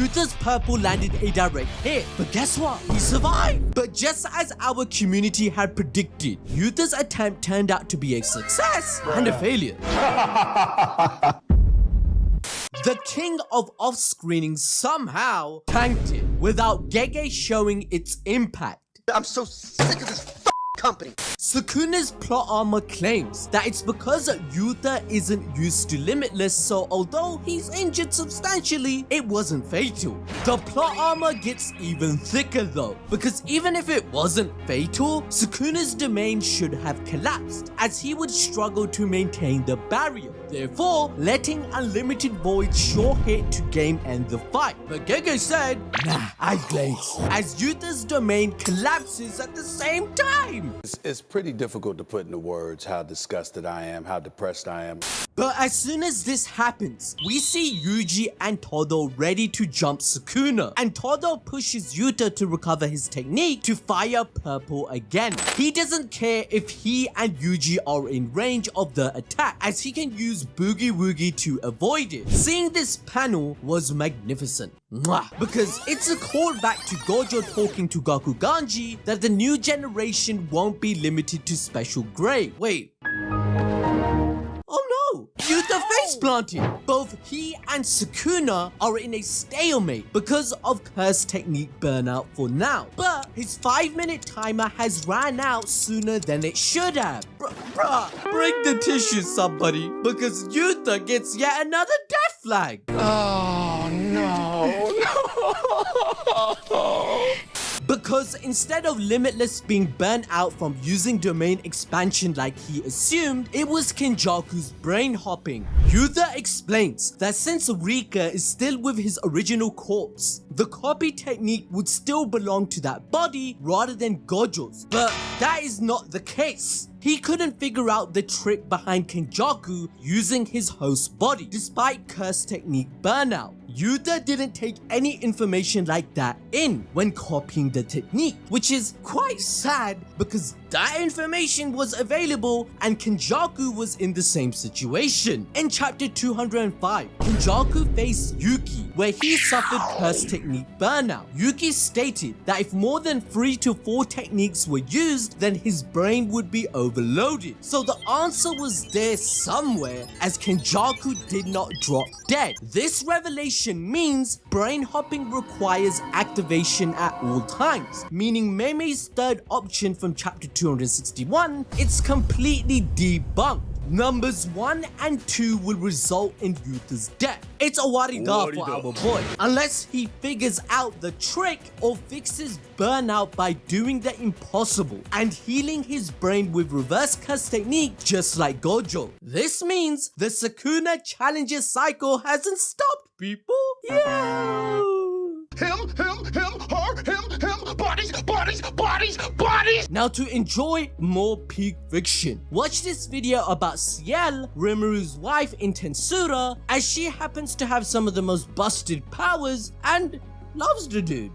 Yuta'S purple landed a direct hit, but guess what? He survived! But just as our community had predicted, Yuta'S attempt turned out to be a success and a failure. The king of off-screening somehow tanked it without Gege showing its impact. I'm so sick of this company. Sukuna's plot armor claims that it's because Yuta isn't used to Limitless, so although he's injured substantially, it wasn't fatal. The plot armor gets even thicker though, because even if it wasn't fatal, Sukuna's domain should have collapsed, as he would struggle to maintain the barrier, therefore letting Unlimited Void sure hit to game end the fight. But Gege said, nah, I glaze, as Yuta'S domain collapses at the same time. It's pretty difficult to put into words how disgusted I am, how depressed I am. But as soon as this happens, we see Yuji and Todo ready to jump Sukuna, and Todo pushes Yuta to recover his technique to fire purple again. He doesn't care if he and Yuji are in range of the attack, as he can use Boogie Woogie to avoid it. Seeing this panel was magnificent. Mwah. Because it's a callback to Gojo talking to Gakuganji that the new generation won't be limited to special grade. Wait. Oh no! Yuta face planted! Both he and Sukuna are in a stalemate because of curse technique burnout for now. But his 5-minute timer has ran out sooner than it should have. Bruh, bring the tissue somebody, because Yuta gets yet another death flag. Oh no, no. Because instead of Limitless being burnt out from using domain expansion like he assumed, it was Kenjaku's brain hopping. Yuta explains that since Rika is still with his original corpse, the copy technique would still belong to that body rather than Gojo's. But that is not the case. He couldn't figure out the trick behind Kenjaku using his host body, despite curse technique burnout. Yuta didn't take any information like that in when copying the technique, which is quite sad because that information was available and Kenjaku was in the same situation. In chapter 205, Kenjaku faced Yuki, where he suffered curse technique burnout. Yuki stated that if more than 3 to 4 techniques were used, then his brain would be overloaded. So the answer was there somewhere, as Kenjaku did not drop dead. This revelation means brain hopping requires activation at all times, meaning Meme's third option from chapter 261, it's completely debunked. Numbers 1 and 2 will result in Yuta'S death. It's a wariga for our boy, unless he figures out the trick or fixes burnout by doing the impossible and healing his brain with reverse curse technique just like Gojo. This means the Sukuna challenger cycle hasn't stopped, people. Yeah. Him, her, bodies. Now to enjoy more peak fiction, watch this video about Ciel, Rimuru wife in Tensura, as she happens to have some of the most busted powers and loves the dude.